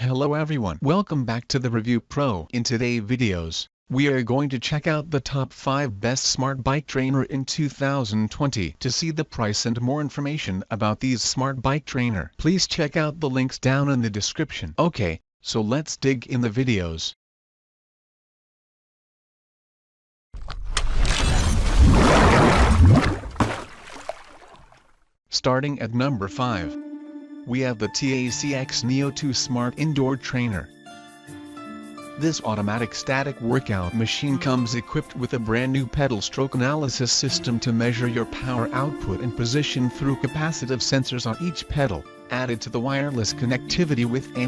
Hello everyone, welcome back to the Review Pro. In today's videos, we are going to check out the top 5 best smart bike trainer in 2020. To see the price and more information about these smart bike trainer, please check out the links down in the description. Okay, so let's dig in the videos. Starting at number 5. We have the Tacx Neo 2 Smart Indoor Trainer. This automatic static workout machine comes equipped with a brand new pedal stroke analysis system to measure your power output and position through capacitive sensors on each pedal, added to the wireless connectivity with A+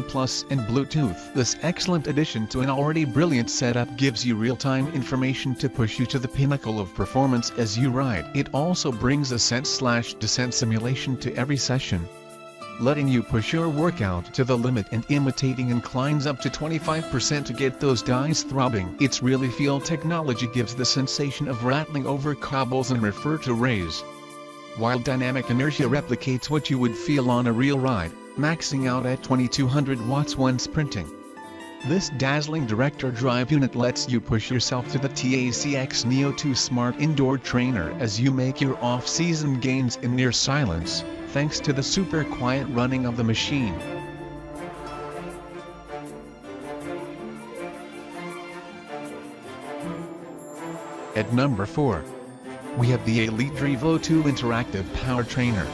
and Bluetooth. This excellent addition to an already brilliant setup gives you real-time information to push you to the pinnacle of performance as you ride. It also brings ascent/descent simulation to every session, letting you push your workout to the limit and imitating inclines up to 25% to get those thighs throbbing. Its really feel technology gives the sensation of rattling over cobbles and refer to raise, while dynamic inertia replicates what you would feel on a real ride, maxing out at 2200 watts when sprinting. This dazzling director drive unit lets you push yourself to the Tacx Neo 2 Smart Indoor Trainer as you make your off-season gains in near silence, thanks to the super quiet running of the machine. At number 4. We have the Elite Drivo 2 Interactive Power Trainer.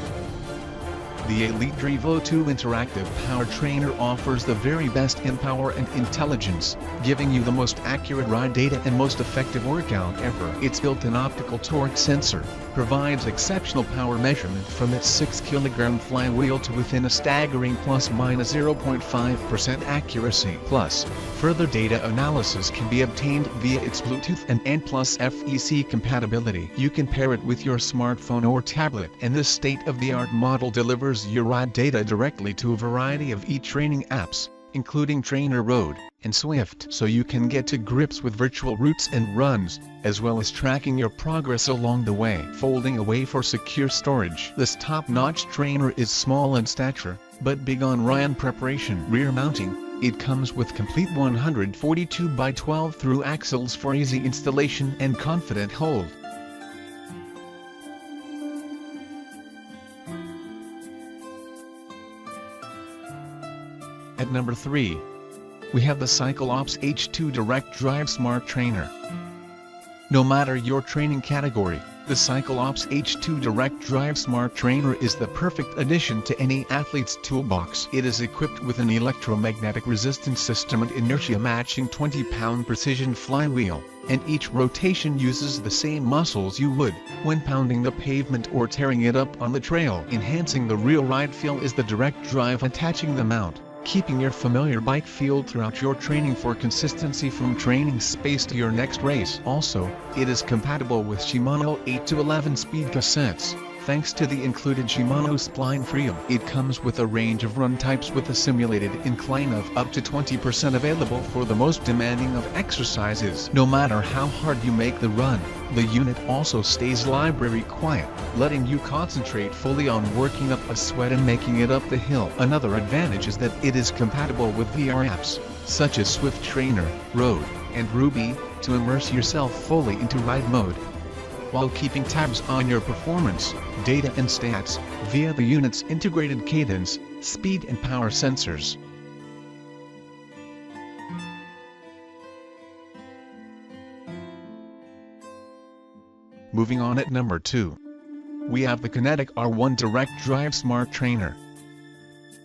The Elite Drivo 2 Interactive Power Trainer offers the very best in power and intelligence, giving you the most accurate ride data and most effective workout ever. Its built-in optical torque sensor provides exceptional power measurement from its 6 kg flywheel to within a staggering ±0.5% accuracy. Plus, further data analysis can be obtained via its Bluetooth and N+FEC compatibility. You can pair it with your smartphone or tablet, and this state-of-the-art model delivers your ride data directly to a variety of e-training apps, including Trainer Road and Swift, so you can get to grips with virtual routes and runs, as well as tracking your progress along the way. Folding away for secure storage. This top-notch trainer is small in stature, but big on ride preparation. Rear mounting. It comes with complete 142x12 through axles for easy installation and confident hold. At number 3. We have the CycleOps H2 Direct Drive Smart Trainer. No matter your training category, the CycleOps H2 Direct Drive Smart Trainer is the perfect addition to any athlete's toolbox. It is equipped with an electromagnetic resistance system and inertia matching 20-pound precision flywheel, and each rotation uses the same muscles you would when pounding the pavement or tearing it up on the trail. Enhancing the real ride feel is the direct drive attaching the mount, keeping your familiar bike feel throughout your training for consistency from training space to your next race. Also, it is compatible with Shimano 8 to 11 speed cassettes, thanks to the included Shimano spline freedom. It comes with a range of run types with a simulated incline of up to 20% available for the most demanding of exercises. No matter how hard you make the run, the unit also stays library quiet, letting you concentrate fully on working up a sweat and making it up the hill. Another advantage is that it is compatible with VR apps, such as Swift Trainer, Road, and Ruby, to immerse yourself fully into ride mode, while keeping tabs on your performance, data and stats, via the unit's integrated cadence, speed and power sensors. Moving on at number 2. We have the Kinetic R1 Direct Drive Smart Trainer.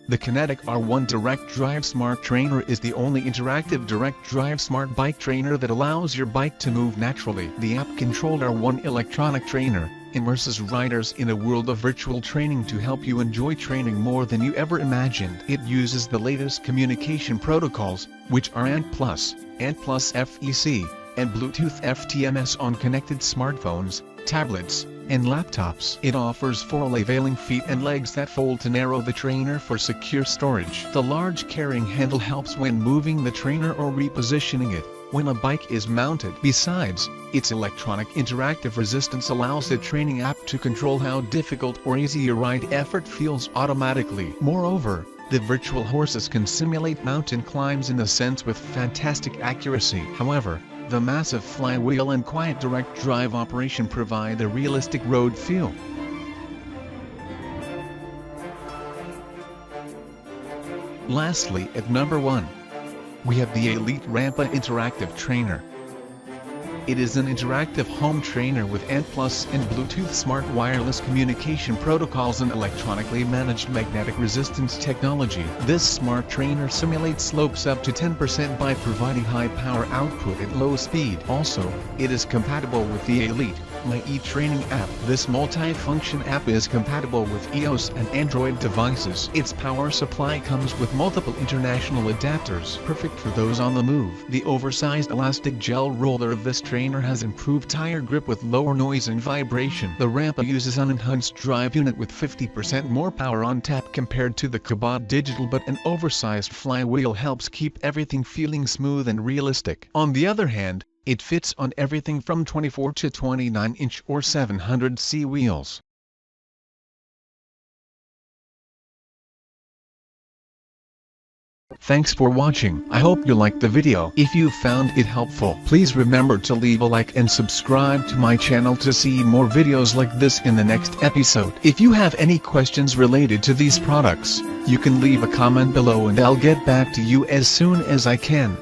The Kinetic R1 Direct Drive Smart Trainer is the only interactive direct drive smart bike trainer that allows your bike to move naturally. The app-controlled R1 electronic trainer immerses riders in a world of virtual training to help you enjoy training more than you ever imagined. It uses the latest communication protocols, which are N+, N+FEC, and Bluetooth FTMS on connected smartphones, tablets, and laptops. It offers 4 leveling feet and legs that fold to narrow the trainer for secure storage. The large carrying handle helps when moving the trainer or repositioning it when a bike is mounted. Besides, its electronic interactive resistance allows the training app to control how difficult or easy your ride effort feels automatically. Moreover, The virtual horses can simulate mountain climbs in a sense with fantastic accuracy. However, the massive flywheel and quiet direct drive operation provide a realistic road feel. Lastly, at number 1, we have the Elite Rampa Interactive Trainer. It is an interactive home trainer with Ant+ and Bluetooth smart wireless communication protocols and electronically managed magnetic resistance technology. This smart trainer simulates slopes up to 10% by providing high power output at low speed. Also, it is compatible with the Elite My e-training app. This multi-function app is compatible with iOS and Android devices. Its power supply comes with multiple international adapters, perfect for those on the move. The oversized elastic gel roller of this trainer has improved tire grip with lower noise and vibration. The Rampa uses an enhanced drive unit with 50% more power on tap compared to the Cabot Digital, but an oversized flywheel helps keep everything feeling smooth and realistic. On the other hand, it fits on everything from 24 to 29-inch or 700c wheels. Thanks for watching. I hope you liked the video. If you found it helpful, please remember to leave a like and subscribe to my channel to see more videos like this in the next episode. If you have any questions related to these products, you can leave a comment below and I'll get back to you as soon as I can.